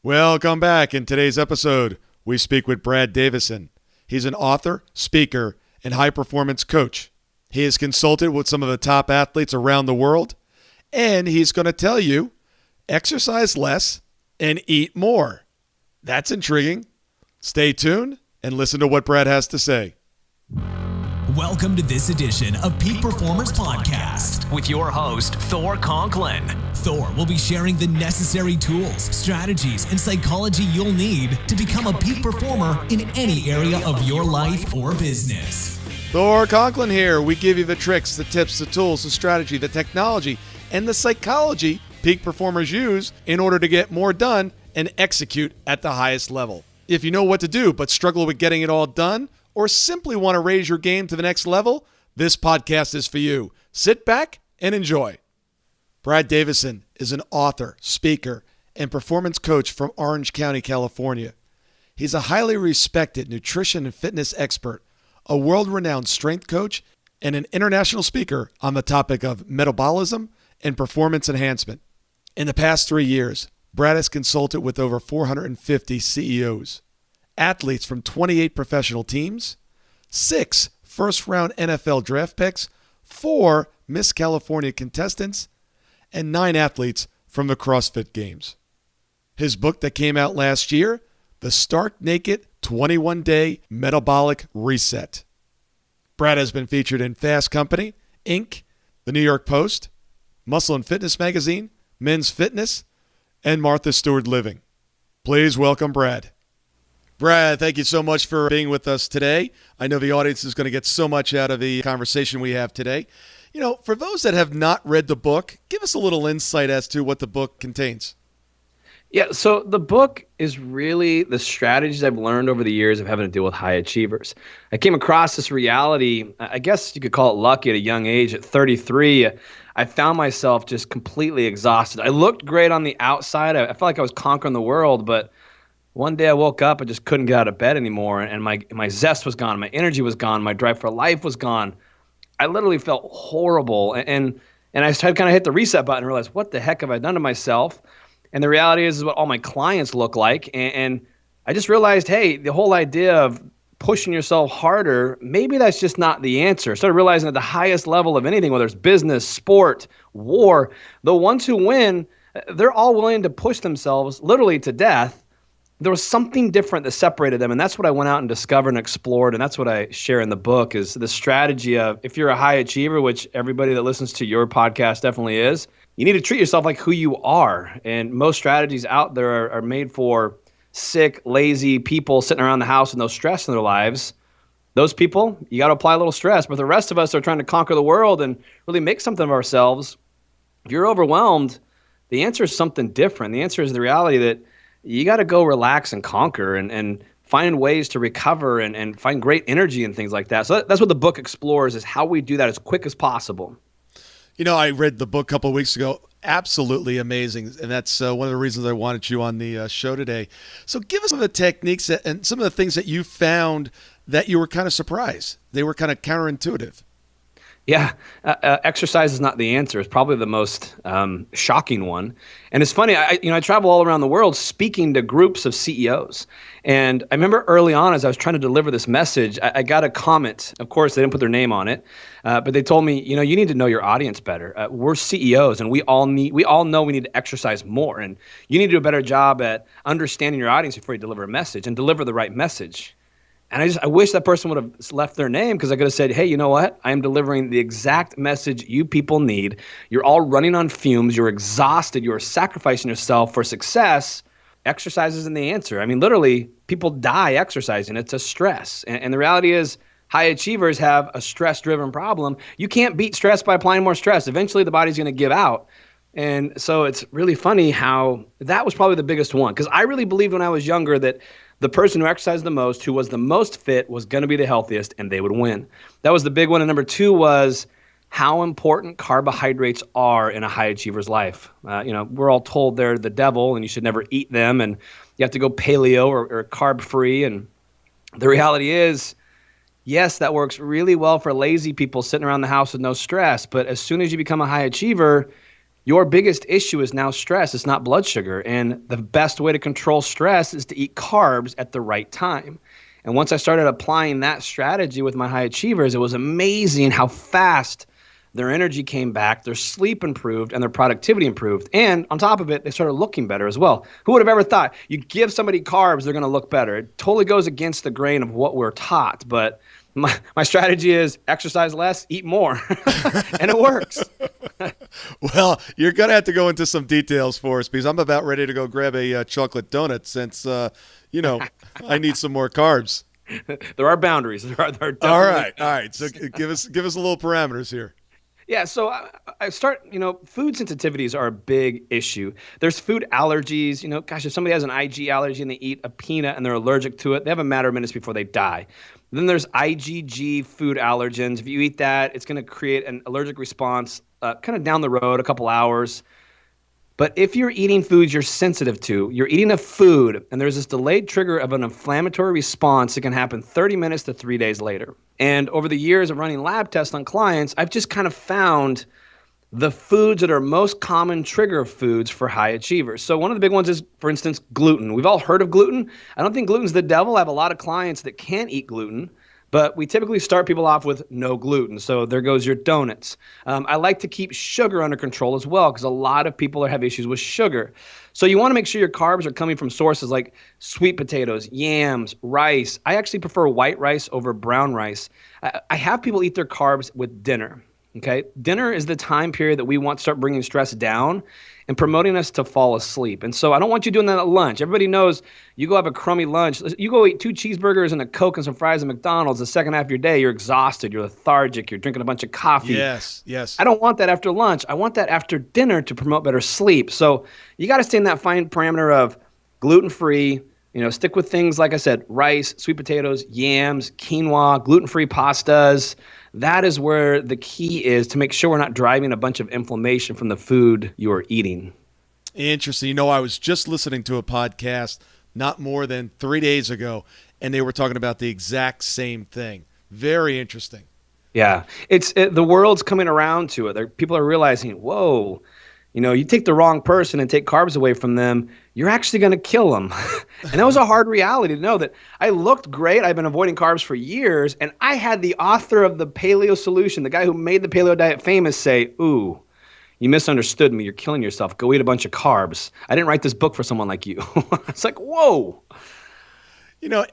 Welcome back. In today's episode, we speak with Brad Davidson. He's an author, speaker, and high-performance coach. He has consulted with some of the top athletes around the world, and he's going to tell you, exercise less and eat more. That's intriguing. Stay tuned and listen to what Brad has to say. Welcome to this edition of Peak Performers Podcast with your host, Thor Conklin. Thor will be sharing the necessary tools, strategies, and psychology you'll need to become a peak performer in any area of your life or business. Thor Conklin here. We give you the tricks, the tips, the tools, the strategy, the technology, and the psychology peak performers use in order to get more done and execute at the highest level. If you know what to do but struggle with getting it all done, or simply want to raise your game to the next level, this podcast is for you. Sit back and enjoy. Brad Davidson is an author, speaker, and performance coach from Orange County, California. He's a highly respected nutrition and fitness expert, a world-renowned strength coach, and an international speaker on the topic of metabolism and performance enhancement. In the past 3 years, Brad has consulted with over 450 CEOs, athletes from 28 professional teams, 6 first-round NFL draft picks, 4 Miss California contestants, and 9 athletes from the Crossfit Games. His book that came out last year, The Stark Naked 21-Day Metabolic Reset. Brad has been featured in Fast Company, Inc., The New York Post, Muscle and Fitness Magazine, Men's Fitness, and Martha Stewart Living. Please welcome Brad. Brad, thank you so much for being with us today. I know the audience is going to get so much out of the conversation we have today. You know, for those that have not read the book, give us a little insight as to what the book contains. Yeah, so the book is really the strategies I've learned over the years of having to deal with high achievers. I came across this reality, I guess you could call it lucky at a young age. At 33, I found myself just completely exhausted. I looked great on the outside. I felt like I was conquering the world, but one day I woke up and just couldn't get out of bed anymore, and my zest was gone, my energy was gone, my drive for life was gone. I literally felt horrible, and I kind of hit the reset button and realized, what the heck have I done to myself? And the reality is what all my clients look like, and I just realized, hey, the whole idea of pushing yourself harder, maybe that's just not the answer. I started realizing at the highest level of anything, whether it's business, sport, war, the ones who win, they're all willing to push themselves literally to death. There was something different that separated them, and that's what I went out and discovered and explored, and that's what I share in the book is the strategy of if you're a high achiever, which everybody that listens to your podcast definitely is, you need to treat yourself like who you are, and most strategies out there are made for sick, lazy people sitting around the house with no stress in their lives. Those people, you got to apply a little stress, but the rest of us are trying to conquer the world and really make something of ourselves. If you're overwhelmed, the answer is something different. The answer is the reality that you got to go relax and conquer and find ways to recover and find great energy and things like that. So that's what the book explores, is how we do that as quick as possible. You know, I read the book a couple of weeks ago. Absolutely amazing. And that's one of the reasons I wanted you on the show today. So give us some of the techniques and some of the things that you found that you were kind of surprised. They were kind of counterintuitive. Yeah, exercise is not the answer. It's probably the most shocking one. And it's funny, I travel all around the world speaking to groups of CEOs. And I remember early on as I was trying to deliver this message, I got a comment. Of course, they didn't put their name on it, but they told me, you need to know your audience better. We're CEOs, and we all know we need to exercise more. And you need to do a better job at understanding your audience before you deliver a message and deliver the right message. And I wish that person would have left their name, because I could have said, hey, you know what? I am delivering the exact message you people need. You're all running on fumes. You're exhausted. You're sacrificing yourself for success. Exercise isn't the answer. I mean, literally, people die exercising. It's a stress. And the reality is high achievers have a stress-driven problem. You can't beat stress by applying more stress. Eventually, the body's going to give out. And so it's really funny how that was probably the biggest one, because I really believed when I was younger that the person who exercised the most, who was the most fit, was going to be the healthiest, and they would win. That was the big one. And number 2 was how important carbohydrates are in a high achiever's life. We're all told they're the devil and you should never eat them, and you have to go paleo or carb-free. And the reality is, yes, that works really well for lazy people sitting around the house with no stress. But as soon as you become a high achiever, Your biggest issue is now stress. It's not blood sugar. And the best way to control stress is to eat carbs at the right time. And once I started applying that strategy with my high achievers, it was amazing how fast their energy came back, their sleep improved, and their productivity improved. And on top of it, they started looking better as well. Who would have ever thought you give somebody carbs, they're going to look better? It totally goes against the grain of what we're taught. But my strategy is exercise less, eat more. And it works. Well, you're going to have to go into some details for us because I'm about ready to go grab a chocolate donut since, I need some more carbs. There are boundaries. There are All right. So give us a little parameters here. Yeah, so I start, food sensitivities are a big issue. There's food allergies. If somebody has an IG allergy and they eat a peanut and they're allergic to it, they have a matter of minutes before they die. Then there's IgG food allergens. If you eat that, it's going to create an allergic response kind of down the road, a couple hours. But if you're eating foods you're sensitive to, you're eating a food, and there's this delayed trigger of an inflammatory response that can happen 30 minutes to 3 days later. And over the years of running lab tests on clients, I've just kind of found the foods that are most common trigger foods for high achievers. So one of the big ones is, for instance, gluten. We've all heard of gluten. I don't think gluten's the devil. I have a lot of clients that can't eat gluten. But we typically start people off with no gluten. So there goes your donuts. I like to keep sugar under control as well because a lot of people have issues with sugar. So you want to make sure your carbs are coming from sources like sweet potatoes, yams, rice. I actually prefer white rice over brown rice. I have people eat their carbs with dinner. Okay, dinner is the time period that we want to start bringing stress down and promoting us to fall asleep. And so I don't want you doing that at lunch. Everybody knows you go have a crummy lunch. You go eat 2 cheeseburgers and a Coke and some fries at McDonald's. The second half of your day, you're exhausted, you're lethargic, you're drinking a bunch of coffee. Yes. I don't want that after lunch. I want that after dinner to promote better sleep. So you got to stay in that fine parameter of gluten-free. Stick with things, like I said, rice, sweet potatoes, yams, quinoa, gluten-free pastas. That is where the key is to make sure we're not driving a bunch of inflammation from the food you are eating. Interesting. I was just listening to a podcast not more than 3 days ago, and they were talking about the exact same thing. Very interesting. Yeah. The world's coming around to it. People are realizing, whoa, you take the wrong person and take carbs away from them, you're actually going to kill them. And that was a hard reality to know that I looked great. I've been avoiding carbs for years. And I had the author of the Paleo Solution, the guy who made the paleo diet famous, say, ooh, you misunderstood me. You're killing yourself. Go eat a bunch of carbs. I didn't write this book for someone like you. It's like, whoa.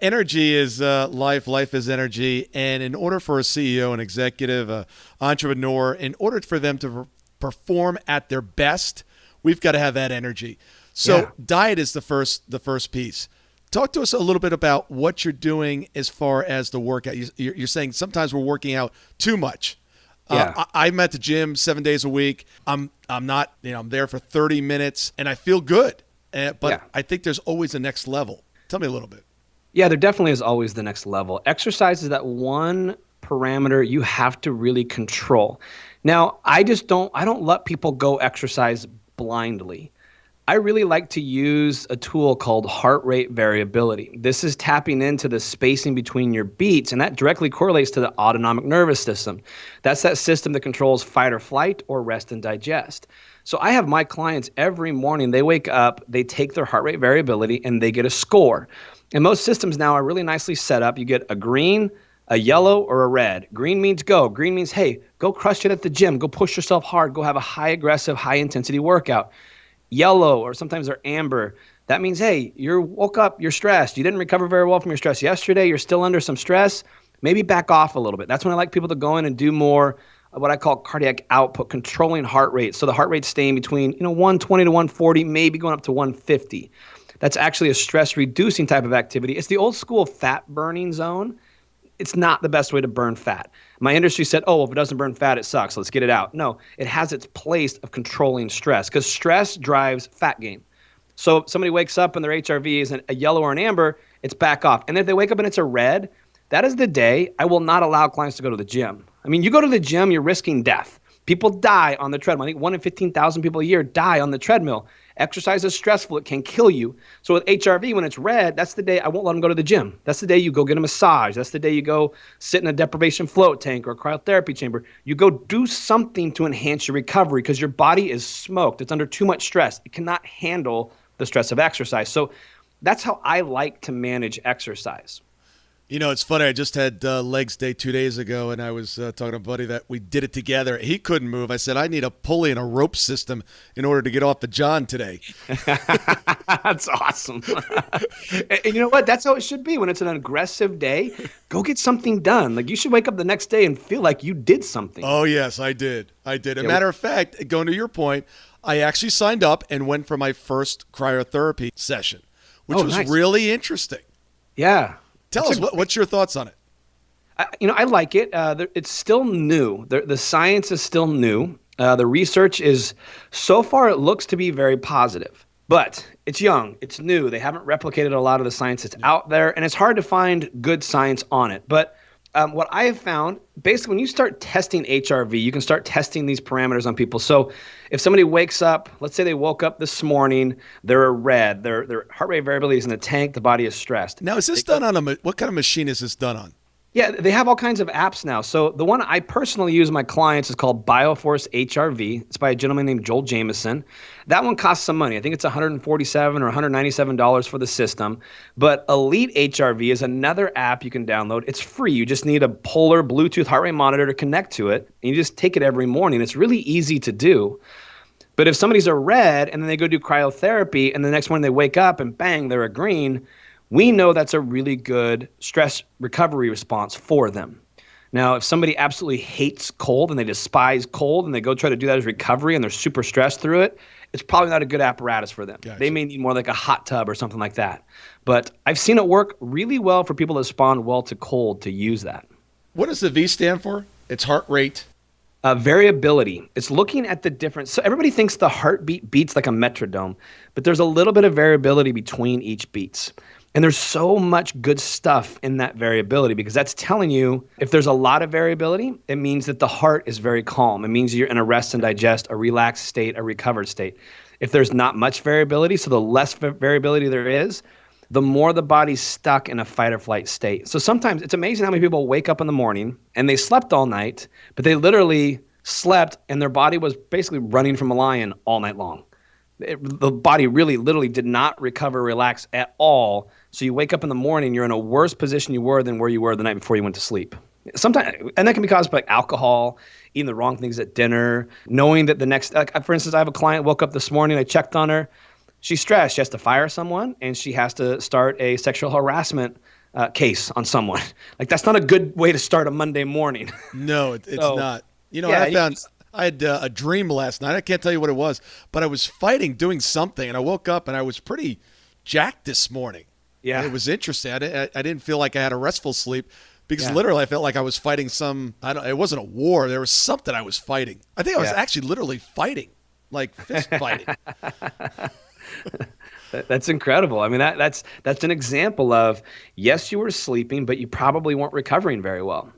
Energy is life. Life is energy. And in order for a CEO, an executive, an entrepreneur, in order for them to perform at their best, we've got to have that energy. So diet is the first piece. Talk to us a little bit about what you're doing as far as the workout. You're saying sometimes we're working out too much. I'm at the gym 7 days a week. I'm not, I'm there for 30 minutes and I feel good. But I think there's always a next level. Tell me a little bit. Yeah, there definitely is always the next level. Exercise is that one parameter you have to really control. Now, I don't let people go exercise blindly. I really like to use a tool called heart rate variability. This is tapping into the spacing between your beats, and that directly correlates to the autonomic nervous system. That's that system that controls fight or flight or rest and digest. So I have my clients every morning, they wake up, they take their heart rate variability, and they get a score. And most systems now are really nicely set up. You get a green, a yellow, or a red. Green means go. Green means, hey, go crush it at the gym. Go push yourself hard. Go have a high aggressive, high intensity workout. Yellow, or sometimes they're amber, that means, hey, you woke up, you're stressed. You didn't recover very well from your stress yesterday. You're still under some stress. Maybe back off a little bit. That's when I like people to go in and do more what I call cardiac output, controlling heart rate. So the heart rate's staying between 120 to 140, maybe going up to 150. That's actually a stress-reducing type of activity. It's the old school fat-burning zone. It's not the best way to burn fat. My industry said, if it doesn't burn fat, it sucks. Let's get it out. No, it has its place of controlling stress because stress drives fat gain. So if somebody wakes up and their HRV is a yellow or an amber, it's back off. And if they wake up and it's a red, that is the day I will not allow clients to go to the gym. I mean, you go to the gym, you're risking death. People die on the treadmill. I think 1 in 15,000 people a year die on the treadmill. Exercise is stressful. It can kill you. So with HRV, when it's red, that's the day I won't let them go to the gym. That's the day you go get a massage. That's the day you go sit in a deprivation float tank or a cryotherapy chamber. You go do something to enhance your recovery because your body is smoked. It's under too much stress. It cannot handle the stress of exercise. So that's how I like to manage exercise. You know, it's funny. I just had legs day 2 days ago, and I was talking to a buddy that we did it together. He couldn't move. I said, I need a pulley and a rope system in order to get off the john today. That's awesome. And you know what? That's how it should be. When it's an aggressive day, go get something done. Like, you should wake up the next day and feel like you did something. Oh, yes, I did. As a matter of fact, going to your point, I actually signed up and went for my first cryotherapy session, which was really interesting. Yeah. Tell us, what's your thoughts on it? I like it. It's still new. The science is still new. The research is, so far, it looks to be very positive. But it's young. It's new. They haven't replicated a lot of the science that's out there, and it's hard to find good science on it. But what I have found, basically, when you start testing HRV, you can start testing these parameters on people. So if somebody wakes up, let's say they woke up this morning, they're a red, their heart rate variability is in the tank, the body is stressed. Now, is this done on what kind of machine is this done on? Yeah, they have all kinds of apps now. So the one I personally use with my clients is called BioForce HRV. It's by a gentleman named Joel Jameson. That one costs some money. I think it's $147 or $197 for the system. But Elite HRV is another app you can download. It's free. You just need a Polar Bluetooth heart rate monitor to connect to it. And you just take it every morning. It's really easy to do. But if somebody's a red and then they go do cryotherapy and the next morning they wake up and bang, they're a green, we know that's a really good stress recovery response for them. Now, if somebody absolutely hates cold and they despise cold and they go try to do that as recovery and they're super stressed through it, it's probably not a good apparatus for them. Gotcha. They may need more like a hot tub or something like that. But I've seen it work really well for people that respond well to cold to use that. What does the V stand for? It's heart rate. Variability. It's looking at the difference. So everybody thinks the heartbeat beats like a metronome, but there's a little bit of variability between each beats. And there's so much good stuff in that variability because that's telling you if there's a lot of variability, it means that the heart is very calm. It means you're in a rest and digest, a relaxed state, a recovered state. If there's not much variability, so the less variability there is, the more the body's stuck in a fight or flight state. So sometimes it's amazing how many people wake up in the morning and they slept all night, but they literally slept and their body was basically running from a lion all night long. The body really literally did not recover, relax at all. So you wake up in the morning, you're in a worse position you were than where you were the night before you went to sleep. Sometimes, and that can be caused by alcohol, eating the wrong things at dinner, knowing that the next, like for instance, I have a client woke up this morning, I checked on her. She's stressed. She has to fire someone and she has to start a sexual harassment case on someone. Like that's not a good way to start a Monday morning. No, it's not. You know, yeah, I had a dream last night. I can't tell you what it was, but I was fighting doing something, and I woke up and I was pretty jacked this morning. Yeah, and it was interesting. I didn't feel like I had a restful sleep because literally I felt like I was fighting it wasn't a war. There was something I was fighting. I think I was actually literally fighting, like fist fighting. That's incredible. I mean, that's an example of, yes, you were sleeping, but you probably weren't recovering very well.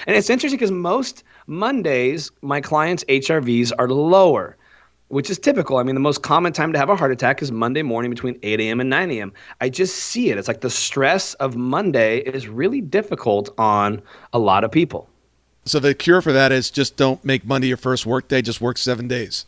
And it's interesting because most Mondays, my clients' HRVs are lower, which is typical. I mean, the most common time to have a heart attack is Monday morning between 8 a.m. and 9 a.m. I just see it. It's like the stress of Monday is really difficult on a lot of people. So the cure for that is just don't make Monday your first work day. Just work 7 days.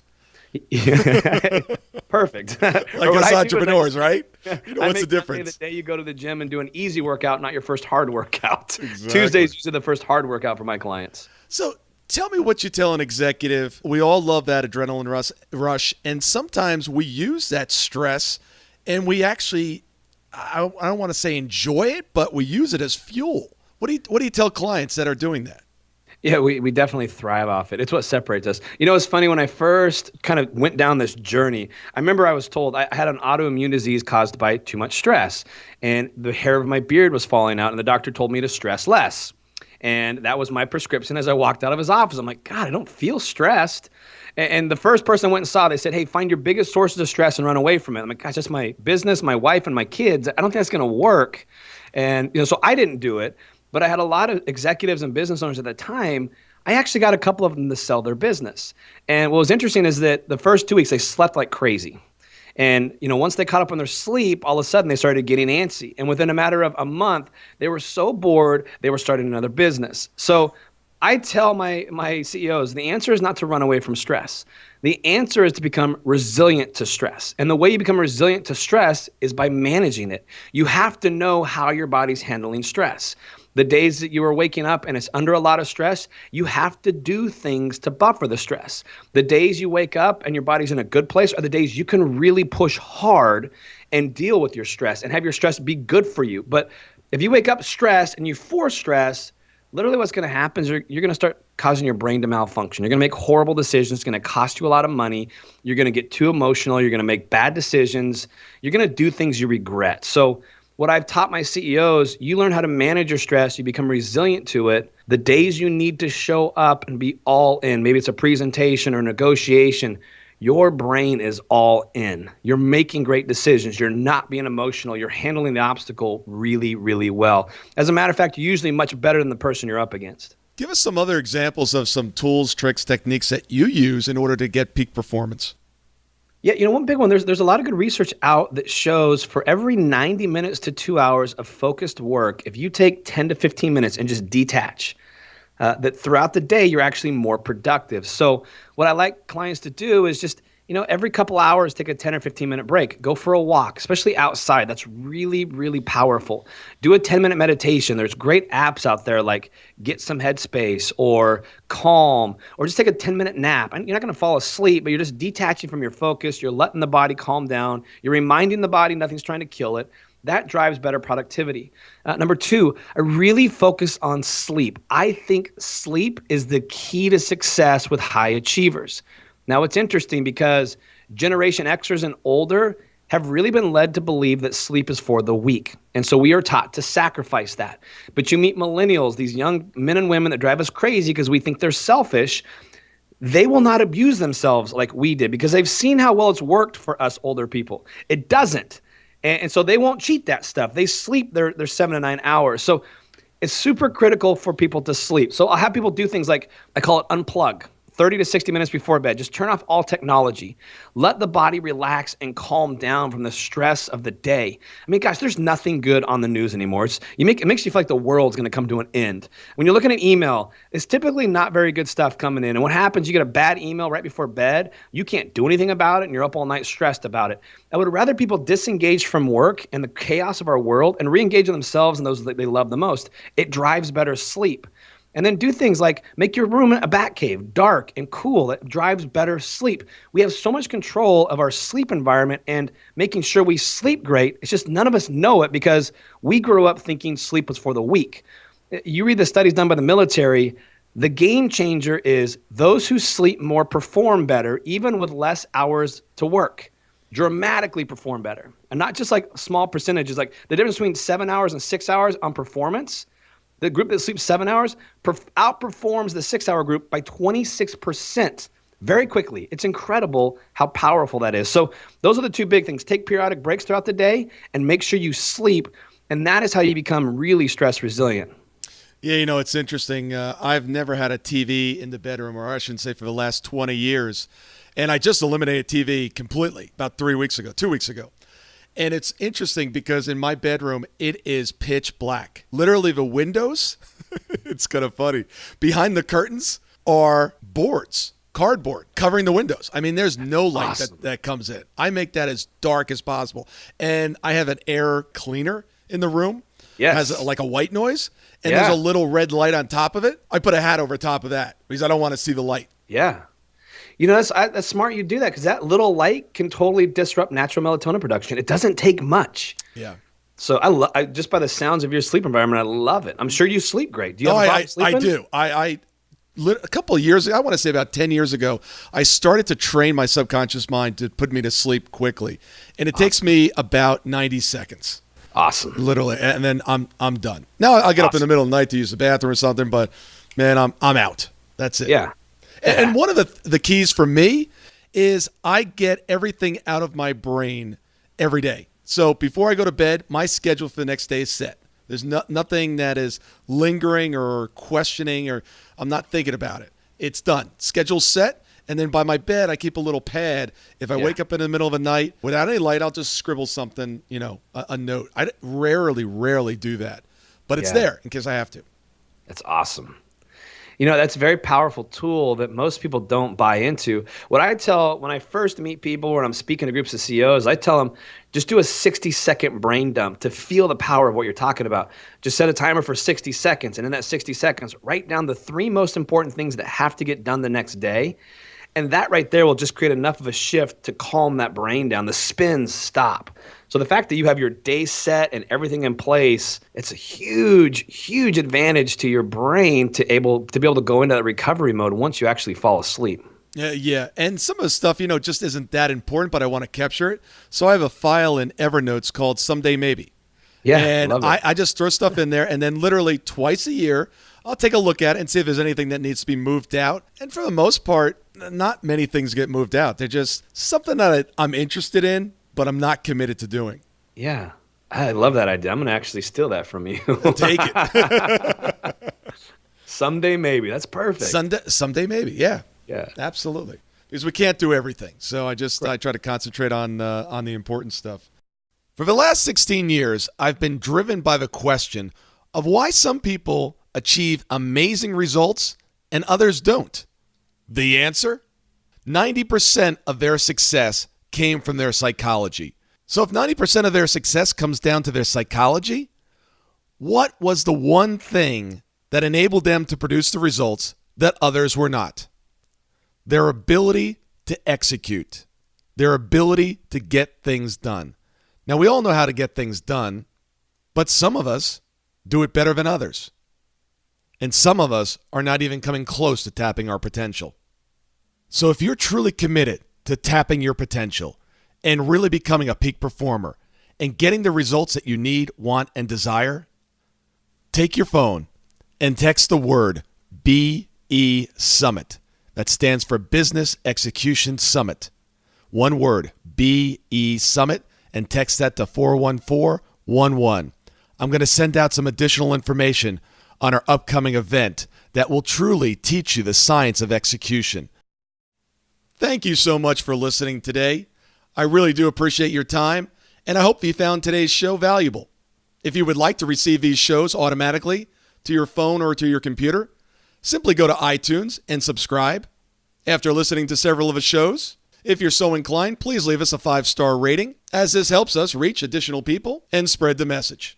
Perfect. Like us entrepreneurs, right? You know, what's the difference? The day you go to the gym and do an easy workout, not your first hard workout. Exactly. Tuesday's usually the first hard workout for my clients. So tell me what you tell an executive. We all love that adrenaline rush, and sometimes we use that stress, and we actually, I don't want to say enjoy it, but we use it as fuel. What do you tell clients that are doing that? Yeah, we definitely thrive off it. It's what separates us. You know, it's funny, when I first kind of went down this journey, I remember I was told I had an autoimmune disease caused by too much stress, and the hair of my beard was falling out, and the doctor told me to stress less. And that was my prescription as I walked out of his office. I'm like, God, I don't feel stressed. And the first person I went and saw, they said, hey, find your biggest sources of stress and run away from it. I'm like, gosh, that's my business, my wife, and my kids. I don't think that's going to work. And so I didn't do it. But I had a lot of executives and business owners at the time I actually got a couple of them to sell their business. And what was interesting is that the first 2 weeks, they slept like crazy. And, once they caught up on their sleep, all of a sudden they started getting antsy. And within a matter of a month, they were so bored, they were starting another business. So I tell my CEOs, the answer is not to run away from stress. The answer is to become resilient to stress. And the way you become resilient to stress is by managing it. You have to know how your body's handling stress. The days that you are waking up and it's under a lot of stress, you have to do things to buffer the stress. The days you wake up and your body's in a good place are the days you can really push hard and deal with your stress and have your stress be good for you. But if you wake up stressed and you force stress, literally what's going to happen is you're going to start causing your brain to malfunction. You're going to make horrible decisions. It's going to cost you a lot of money. You're going to get too emotional. You're going to make bad decisions. You're going to do things you regret. So what I've taught my CEOs, you learn how to manage your stress. You become resilient to it. The days you need to show up and be all in, maybe it's a presentation or negotiation, your brain is all in. You're making great decisions. You're not being emotional. You're handling the obstacle really, really well. As a matter of fact, you're usually much better than the person you're up against. Give us some other examples of some tools, tricks, techniques that you use in order to get peak performance. Yeah, one big one, there's a lot of good research out that shows for every 90 minutes to 2 hours of focused work, if you take 10 to 15 minutes and just detach, that throughout the day, you're actually more productive. So what I like clients to do is just, every couple hours, take a 10 or 15 minute break. Go for a walk, especially outside. That's really, really powerful. Do a 10-minute meditation. There's great apps out there like Get Some Headspace or Calm, or just take a 10-minute nap. And you're not going to fall asleep, but you're just detaching from your focus. You're letting the body calm down. You're reminding the body nothing's trying to kill it. That drives better productivity. Number two, I really focus on sleep. I think sleep is the key to success with high achievers. Now, it's interesting because Generation Xers and older have really been led to believe that sleep is for the weak. And so we are taught to sacrifice that. But you meet millennials, these young men and women that drive us crazy because we think they're selfish. They will not abuse themselves like we did because they've seen how well it's worked for us older people. It doesn't. And so they won't cheat that stuff. They sleep their 7 to 9 hours. So it's super critical for people to sleep. So I'll have people do things like, I call it unplug. 30 to 60 minutes before bed, just turn off all technology. Let the body relax and calm down from the stress of the day. I mean, gosh, there's nothing good on the news anymore. It makes you feel like the world's going to come to an end. When you're looking at email, it's typically not very good stuff coming in. And what happens, you get a bad email right before bed. You can't do anything about it, and you're up all night stressed about it. I would rather people disengage from work and the chaos of our world and re-engage in themselves and those that they love the most. It drives better sleep. And then do things like make your room a bat cave, dark and cool. That drives better sleep. We have so much control of our sleep environment and making sure we sleep great. It's just none of us know it because we grew up thinking sleep was for the weak. You read the studies done by the military, the game changer is those who sleep more perform better, even with less hours to work. Dramatically perform better. And not just like small percentages, like the difference between 7 hours and 6 hours on performance. The group that sleeps 7 hours outperforms the 6-hour group by 26% very quickly. It's incredible how powerful that is. So those are the two big things. Take periodic breaks throughout the day and make sure you sleep. And that is how you become really stress resilient. Yeah, it's interesting. I've never had a TV in the bedroom, or I shouldn't say for the last 20 years. And I just eliminated TV completely about 2 weeks ago. And it's interesting because in my bedroom, it is pitch black. Literally the windows, it's kind of funny, behind the curtains are boards, cardboard covering the windows. I mean, there's no light that comes in. I make that as dark as possible. And I have an air cleaner in the room. Yes. It has like a white noise. And there's a little red light on top of it. I put a hat over top of that because I don't want to see the light. Yeah. That's smart you do that because that little light can totally disrupt natural melatonin production. It doesn't take much. Yeah. So I just by the sounds of your sleep environment, I love it. I'm sure you sleep great. Do you have a problem sleeping? I do. A couple of years ago, I want to say about 10 years ago, I started to train my subconscious mind to put me to sleep quickly. And it takes me about 90 seconds. Awesome. Literally. And then I'm done. Now I'll get up in the middle of the night to use the bathroom or something, but man, I'm out. That's it. Yeah. And one of the keys for me is I get everything out of my brain every day. So before I go to bed, my schedule for the next day is set. There's nothing that is lingering or questioning, or I'm not thinking about it. It's done. Schedule's set. And then by my bed, I keep a little pad. If I wake up in the middle of the night without any light, I'll just scribble something, a note. I rarely do that. But it's there in case I have to. That's awesome. That's a very powerful tool that most people don't buy into. What I tell when I first meet people, when I'm speaking to groups of CEOs, I tell them, just do a 60-second brain dump to feel the power of what you're talking about. Just set a timer for 60 seconds. And in that 60 seconds, write down the 3 most important things that have to get done the next day. And that right there will just create enough of a shift to calm that brain down. The spins stop. So the fact that you have your day set and everything in place, it's a huge, huge advantage to your brain to be able to go into that recovery mode once you actually fall asleep. Yeah. And some of the stuff, just isn't that important, but I want to capture it. So I have a file in Evernote called Someday Maybe. Yeah, and love it. I just throw stuff in there, and then literally twice a year, I'll take a look at it and see if there's anything that needs to be moved out. And for the most part, not many things get moved out. They're just something that I'm interested in, but I'm not committed to doing. Yeah, I love that idea. I'm going to actually steal that from you. Take it. Someday maybe. That's perfect. Someday maybe. Yeah. Yeah. Absolutely. Because we can't do everything. So I try to concentrate on the important stuff. For the last 16 years, I've been driven by the question of why some people achieve amazing results and others don't. The answer? 90% of their success came from their psychology. So if 90% of their success comes down to their psychology, what was the one thing that enabled them to produce the results that others were not? Their ability to execute. Their ability to get things done. Now, we all know how to get things done, but some of us do it better than others. And some of us are not even coming close to tapping our potential. So if you're truly committed to tapping your potential and really becoming a peak performer and getting the results that you need, want, and desire, take your phone and text the word BE Summit. That stands for Business Execution Summit. One word, BE Summit, and text that to 41411. I'm going to send out some additional information on our upcoming event that will truly teach you the science of execution. Thank you so much for listening today. I really do appreciate your time, and I hope you found today's show valuable. If you would like to receive these shows automatically to your phone or to your computer, simply go to iTunes and subscribe. After listening to several of the shows, if you're so inclined, please leave us a 5-star rating, as this helps us reach additional people and spread the message.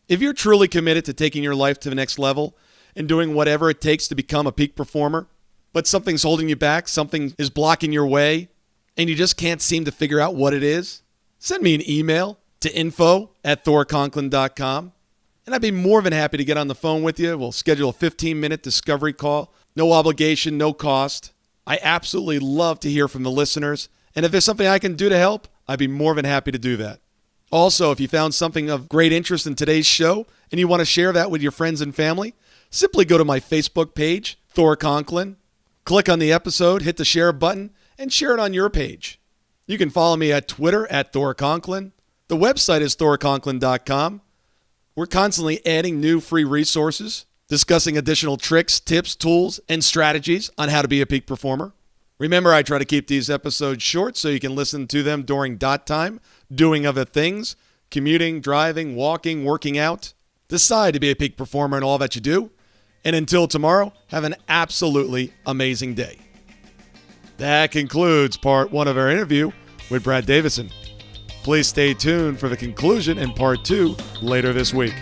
If you're truly committed to taking your life to the next level and doing whatever it takes to become a peak performer, but something's holding you back, something is blocking your way, and you just can't seem to figure out what it is, send me an email to info@thorconklin.com, and I'd be more than happy to get on the phone with you. We'll schedule a 15-minute discovery call. No obligation, no cost. I absolutely love to hear from the listeners, and if there's something I can do to help, I'd be more than happy to do that. Also, if you found something of great interest in today's show and you want to share that with your friends and family, simply go to my Facebook page, Thor Conklin, click on the episode, hit the share button, and share it on your page. You can follow me at Twitter at Thor Conklin. The website is thorconklin.com. We're constantly adding new free resources, discussing additional tricks, tips, tools, and strategies on how to be a peak performer. Remember, I try to keep these episodes short so you can listen to them during dot time, doing other things, commuting, driving, walking, working out. Decide to be a peak performer in all that you do. And until tomorrow, have an absolutely amazing day. That concludes part 1 of our interview with Brad Davidson. Please stay tuned for the conclusion in part 2 later this week.